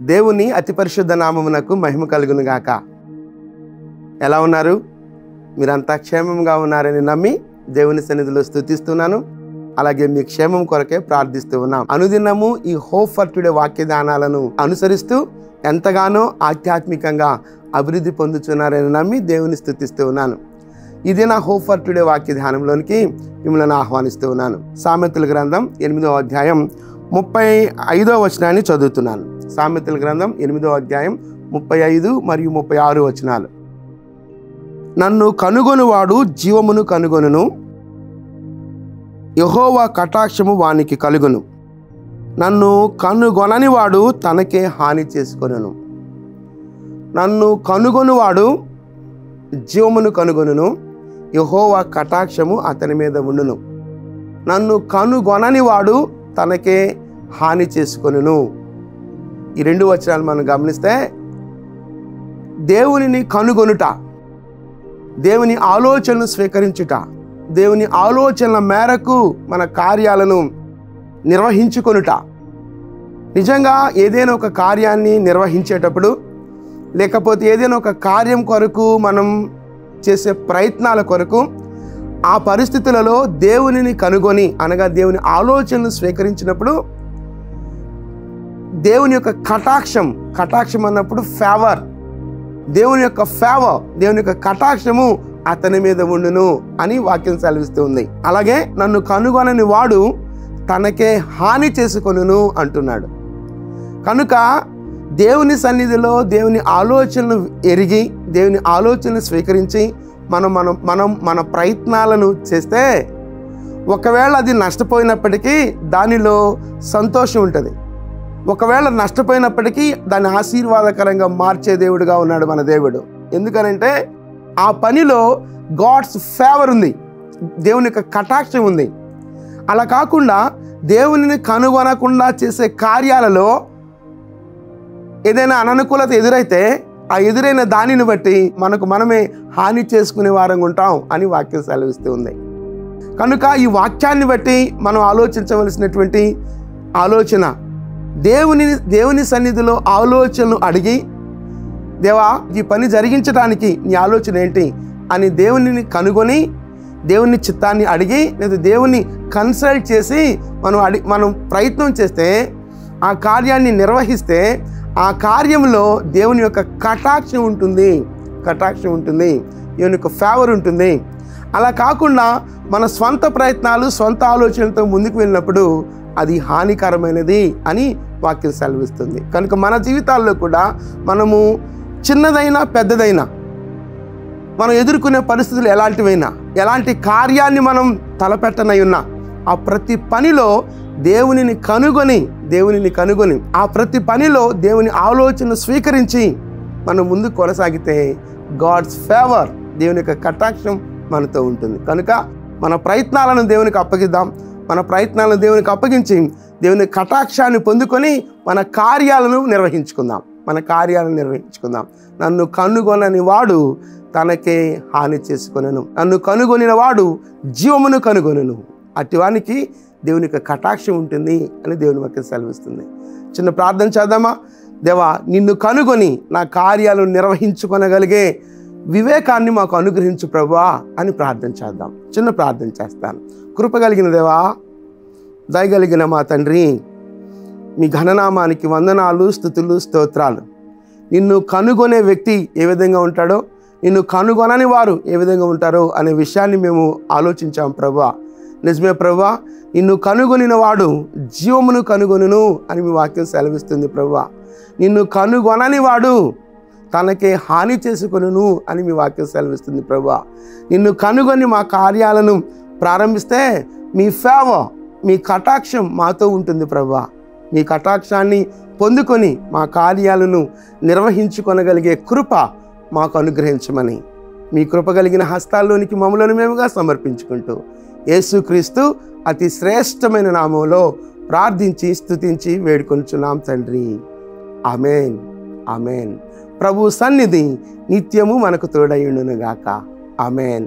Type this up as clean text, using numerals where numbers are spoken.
దేవుని అతి పరిశుద్ధ నామమునకు మహిమ కలుగును గాక. ఎలా ఉన్నారు? మీరంతా క్షేమంగా ఉన్నారని నమ్మి దేవుని సన్నిధిలో స్తుతిస్తున్నాను. అలాగే మీ క్షేమం కొరకే ప్రార్థిస్తూ ఉన్నాం. అనుదినము ఈ హోప్ ఫర్ టుడే వాక్య ధ్యానాలను అనుసరిస్తూ ఎంతగానో ఆధ్యాత్మికంగా అభివృద్ధి పొందుతున్నారని నమ్మి దేవుని స్తుతిస్తూ ఉన్నాను. ఇదే నా హోప్ ఫర్ టుడే వాక్య ధ్యానంలోనికి మిమ్మల్ని ఆహ్వానిస్తూ ఉన్నాను. సామెతల గ్రంథం 8వ అధ్యాయం 35వ వచనాన్ని చదువుతున్నాను. సామెతల గ్రంథం 8వ అధ్యాయం 35 మరియు 36 వచనాలు. నన్ను కనుగొనువాడు జీవమును కనుగొనును, యెహోవా కటాక్షము వానికి కలుగును. నన్ను కనుగొనని వాడు తనకే హాని చేసుకొనును. నన్ను కనుగొనువాడు జీవమును కనుగొనును, యెహోవా కటాక్షము అతని మీద ఉండును. నన్ను కనుగొనని వాడు తనకే హాని చేసుకొనును. ఈ రెండు వచనాలు మనం గమనిస్తే, దేవునిని కనుగొనుట, దేవుని ఆలోచనలు స్వీకరించుట, దేవుని ఆలోచనల మేరకు మన కార్యాలను నిర్వహించుకొనుట. నిజంగా ఏదైనా ఒక కార్యాన్ని నిర్వహించేటప్పుడు, లేకపోతే ఏదైనా ఒక కార్యం కొరకు మనం చేసే ప్రయత్నాల కొరకు ఆ పరిస్థితులలో దేవునిని కనుగొని, అనగా దేవుని ఆలోచనలు స్వీకరించినప్పుడు దేవుని యొక్క కటాక్షం అన్నప్పుడు ఫేవర్, దేవుని యొక్క ఫేవర్, దేవుని యొక్క కటాక్షము అతని మీద ఉండును అని వాక్యం సెలవిస్తూ ఉంది. అలాగే నన్ను కనుగొనని వాడు తనకే హాని చేసుకొనును అంటున్నాడు. కనుక దేవుని సన్నిధిలో దేవుని ఆలోచనలు ఎరిగి, దేవుని ఆలోచనలు స్వీకరించి మన ప్రయత్నాలను చేస్తే, ఒకవేళ అది నష్టపోయినప్పటికీ దానిలో సంతోషం ఉంటుంది. ఒకవేళ నష్టపోయినప్పటికీ దాన్ని ఆశీర్వాదకరంగా మార్చే దేవుడుగా ఉన్నాడు మన దేవుడు. ఎందుకనంటే ఆ పనిలో గాడ్స్ ఫేవర్ ఉంది, దేవుని యొక్క కటాక్షం ఉంది. అలా కాకుండా దేవునిని కనుగొనకుండా చేసే కార్యాలలో ఏదైనా అననుకూలత ఎదురైతే, ఆ ఎదురైన దానిని బట్టి మనమే హాని చేసుకునే వారంగా ఉంటాం అని వాక్యం సెలవిస్తూ ఉంది. కనుక ఈ వాక్యాన్ని బట్టి మనం ఆలోచించవలసినటువంటి ఆలోచన, దేవుని సన్నిధిలో ఆలోచనలు అడిగి, దేవా ఈ పని జరిగించడానికి నీ ఆలోచన ఏంటి అని దేవునిని దేవుని చిత్తాన్ని అడిగి, లేదా దేవుని కన్సల్ట్ చేసి మనం ప్రయత్నం చేస్తే, ఆ కార్యాన్ని నిర్వహిస్తే, ఆ కార్యంలో దేవుని యొక్క కటాక్షం ఉంటుంది, దేవుని యొక్క ఫేవర్ ఉంటుంది. అలా కాకుండా మన స్వంత ప్రయత్నాలు, స్వంత ఆలోచనలతో ముందుకు వెళ్ళినప్పుడు అది హానికరమైనది అని వాక్యం సెలవిస్తుంది. కనుక మన జీవితాల్లో కూడా మనము చిన్నదైనా పెద్దదైనా, మనం ఎదుర్కొనే పరిస్థితులు ఎలాంటి కార్యాన్ని మనం తలపెట్టనై ఉన్నా, ఆ ప్రతి పనిలో దేవునిని కనుగొని ఆ ప్రతి పనిలో దేవుని ఆలోచన స్వీకరించి మనం ముందుకు కొనసాగితే గాడ్స్ ఫేవర్, దేవుని యొక్క కటాక్షం మనతో ఉంటుంది. కనుక మన ప్రయత్నాలను దేవునికి అప్పగిద్దాం. మన ప్రయత్నాలను దేవునికి అప్పగించి దేవుని కటాక్షాన్ని పొందుకొని మన కార్యాలను నిర్వహించుకుందాం. నన్ను కనుగొనని వాడు తనకే హాని చేసుకొనెను, నన్ను కనుగొనిన వాడు జీవమును కనుగొనెను. అటువానికి దేవుని యొక్క కటాక్షం ఉంటుంది అని దేవుని వాక్యం సెలవిస్తుంది. చిన్న ప్రార్థన చేద్దామా? దేవా, నిన్ను కనుగొని నా కార్యాలను నిర్వహించుకొనగలిగే వివేకాన్ని మాకు అనుగ్రహించు ప్రభువా అని ప్రార్థన చేద్దాం. చిన్న ప్రార్థన చేస్తాను. కృపగలిగిన దేవా, దయగలిగిన మా తండ్రి, మీ ఘననామానికి వందనాలు, స్తుతులు, స్తోత్రాలు. నిన్ను కనుగొనే వ్యక్తి ఏ విధంగా ఉంటాడో, నిన్ను కనుగొనని వారు ఏ విధంగా ఉంటారో అనే విషయాన్ని మేము ఆలోచించాం ప్రభువా. నిజమే ప్రభువా, నిన్ను కనుగొనిన వాడు జీవమును కనుగొనును అని మీ వాక్యం సెలవిస్తుంది ప్రభువా. నిన్ను కనుగొనని వాడు తనకే హాని చేసుకొనును అని మీ వాక్యం సెలవిస్తుంది ప్రభువా. నిన్ను కనుగొని మా కార్యాలను ప్రారంభిస్తే మీ ఫేవర్, మీ కటాక్షం మాతో ఉంటుంది ప్రభువా. మీ కటాక్షాన్ని పొందుకొని మా కార్యాలను నిర్వహించుకొనగలిగే కృప మాకు అనుగ్రహించమని మీ కృప కలిగిన హస్తాల్లోనికి మమ్మలను మేముగా సమర్పించుకుంటూ యేసుక్రీస్తు అతి శ్రేష్టమైన నామంలో ప్రార్థించి స్తుతించి వేడుకొనుచున్నాం తండ్రి. ఆమేన్, ఆమేన్. ప్రభు సన్నిధి నిత్యము మనకు తోడైయుండును గాక. ఆమేన్.